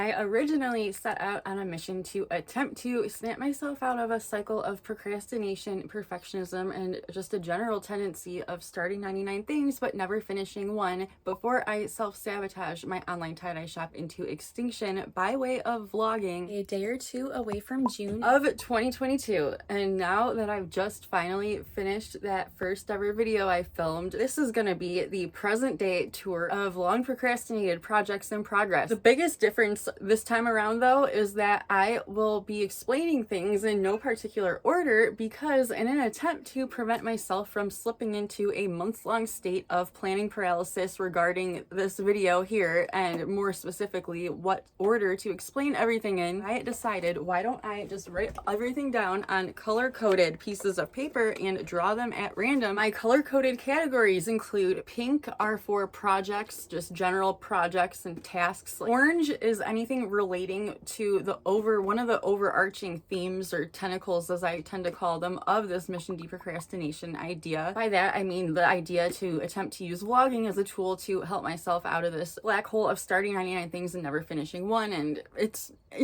I originally set out on a mission to attempt to snap myself out of a cycle of procrastination, perfectionism, and just a general tendency of starting 99 things but never finishing one before I self-sabotage my online tie-dye shop into extinction by way of vlogging a day or two away from June of 2022. And now that I've just finally finished that first ever video I filmed, this is gonna be the present day tour of long procrastinated projects in progress. The biggest difference this time around though is that I will be explaining things in no particular order because in an attempt to prevent myself from slipping into a months-long state of planning paralysis regarding this video here, and more specifically what order to explain everything in, I decided why don't I just write everything down on color-coded pieces of paper and draw them at random. My color-coded categories include pink are for projects, just general projects and tasks. Orange is anything relating to one of the overarching themes or tentacles, as I tend to call them, of this mission de-procrastination idea. By that I mean the idea to attempt to use vlogging as a tool to help myself out of this black hole of starting 99 things and never finishing one. And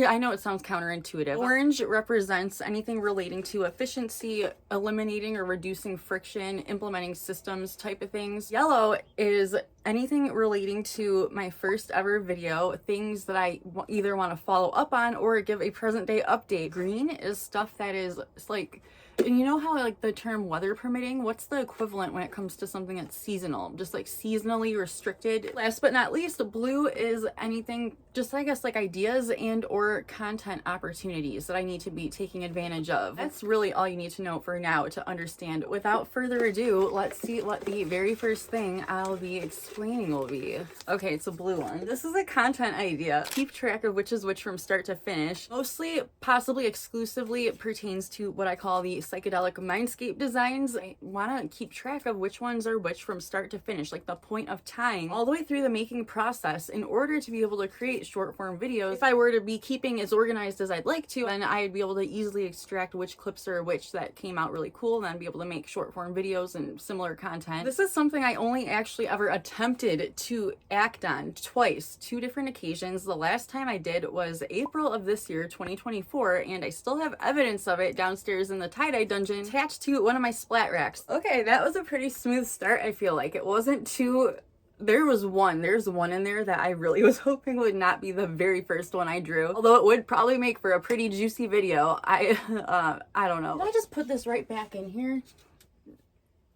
I know it sounds counterintuitive. Orange represents anything relating to efficiency, eliminating or reducing friction, implementing systems type of things. Yellow is anything relating to my first ever video, things that I either want to follow up on or give a present day update. Green is stuff that is like, and you know how like the term weather permitting, what's the equivalent when it comes to something that's seasonal, just like seasonally restricted? Last but not least, blue is anything, just I guess like ideas and or content opportunities that I need to be taking advantage of. That's really all you need to know for now to understand. Without further ado, let's see what the very first thing I'll be explaining will be. Okay, it's a blue one. This is a content idea. Keep track of which is which from start to finish. Mostly, possibly exclusively, it pertains to what I call the psychedelic mindscape designs. I want to keep track of which ones are which from start to finish, like the point of time all the way through the making process, in order to be able to create short form videos. If I were to be keeping as organized as I'd like to, then I'd be able to easily extract which clips are which that came out really cool, and then be able to make short form videos and similar content. This is something I only actually ever attempted to act on twice, two different occasions. The last time I did was April of this year, 2024, and I still have evidence of it downstairs in the tie-dye dungeon attached to one of my splat racks. Okay, that was a pretty smooth start. I feel like it wasn't too... There's one in there that I really was hoping would not be the very first one I drew, although it would probably make for a pretty juicy video. I don't know. Did I just put this right back in here?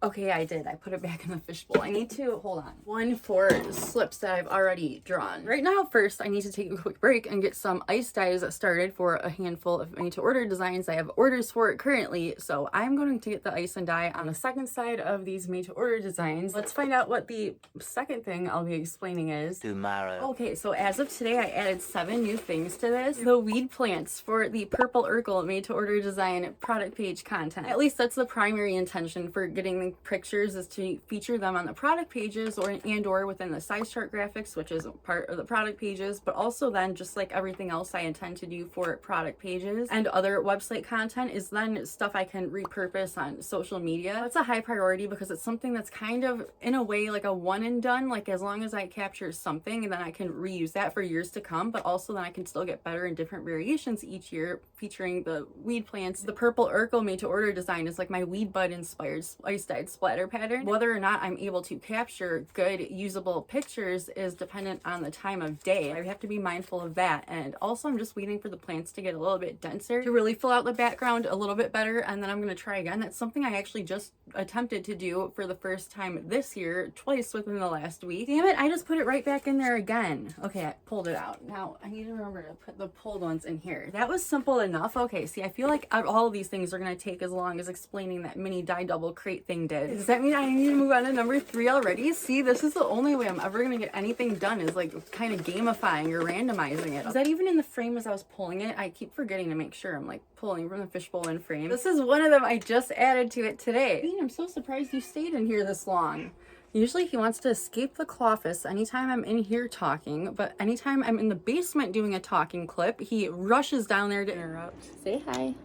Okay, I did. I put it back in the fishbowl. I need to, hold on. One for slips that I've already drawn. Right now, first, I need to take a quick break and get some ice dyes started for a handful of made-to-order designs I have orders for currently. So I'm going to get the ice and dye on the second side of these made-to-order designs. Let's find out what the second thing I'll be explaining is. Tomorrow. Okay, so as of today, I added 7 new things to this. The weed plants for the Purple Urkel made-to-order design product page content. At least that's the primary intention for getting the pictures, is to feature them on the product pages or within the size chart graphics, which is part of the product pages, but also then just like everything else I intend to do for product pages and other website content is then stuff I can repurpose on social media. That's a high priority because it's something that's kind of in a way like a one and done, like as long as I capture something and then I can reuse that for years to come, but also then I can still get better in different variations each year featuring the weed plants. The Purple Urkel made to order design is like my weed bud inspired ice dyed splatter pattern. Whether or not I'm able to capture good usable pictures is dependent on the time of day. I have to be mindful of that. And also I'm just waiting for the plants to get a little bit denser to really fill out the background a little bit better, and then I'm going to try again. That's something I actually just attempted to do for the first time this year, twice within the last week. Damn it, I just put it right back in there again. Okay, I pulled it out. Now I need to remember to put the pulled ones in here. That was simple enough. Okay, see, I feel like all of these things are going to take as long as explaining that mini dye double crate thing did. Does that mean I need to move on to number 3 already? See, this is the only way I'm ever going to get anything done, is like kind of gamifying or randomizing it. Is that even in the frame as I was pulling it? I keep forgetting to make sure I'm like pulling from the fishbowl in frame. This is one of them I just added to it today. Dean, I'm so surprised you stayed in here this long. Usually he wants to escape the office anytime I'm in here talking, but anytime I'm in the basement doing a talking clip, he rushes down there to interrupt. Say hi.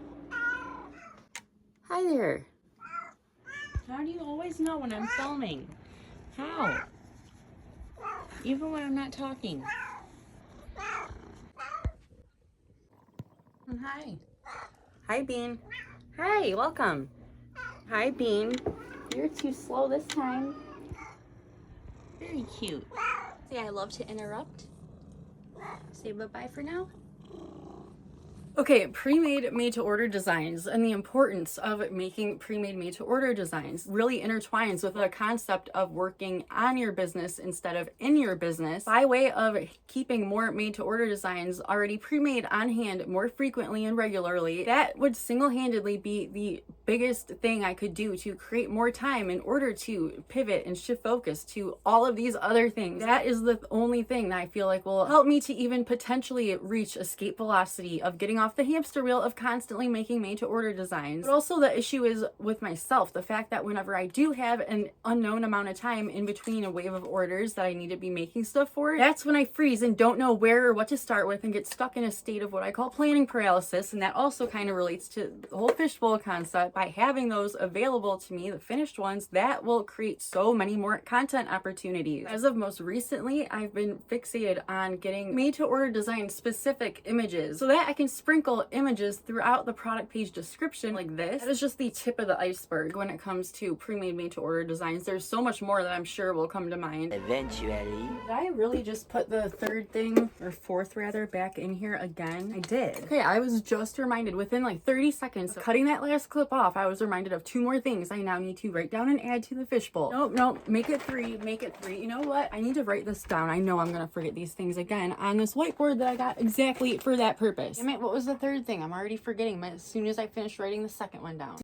Hi there. How do you always know when I'm filming? How? Even when I'm not talking. Hi. Hi, Bean. Hi, welcome. Hi, Bean. You're too slow this time. Very cute. Say I love to interrupt. Say bye-bye for now. Okay, pre-made made-to-order designs and the importance of making pre-made made-to-order designs really intertwines with the concept of working on your business instead of in your business by way of keeping more made-to-order designs already pre-made on hand more frequently and regularly. That would single-handedly be the biggest thing I could do to create more time in order to pivot and shift focus to all of these other things. That is the only thing that I feel like will help me to even potentially reach escape velocity of getting off the hamster wheel of constantly making made-to-order designs. But also the issue is with myself, the fact that whenever I do have an unknown amount of time in between a wave of orders that I need to be making stuff for, that's when I freeze and don't know where or what to start with and get stuck in a state of what I call planning paralysis. And that also kind of relates to the whole fishbowl concept. By having those available to me, the finished ones, that will create so many more content opportunities. As of most recently, I've been fixated on getting made-to-order design specific images so that I can sprinkle images throughout the product page description like this. That is just the tip of the iceberg when it comes to pre-made made-to-order designs. There's so much more that I'm sure will come to mind eventually. Did I really just put the third thing, or fourth rather, back in here again? I did. Okay, I was just reminded within like 30 seconds of cutting that last clip off, I was reminded of 2 more things I now need to write down and add to the fishbowl. Nope, make it 3, make it 3. You know what? I need to write this down. I know I'm gonna forget these things again on this whiteboard that I got exactly for that purpose. Damn it, what was the third thing? I'm already forgetting, but as soon as I finish writing the second one down.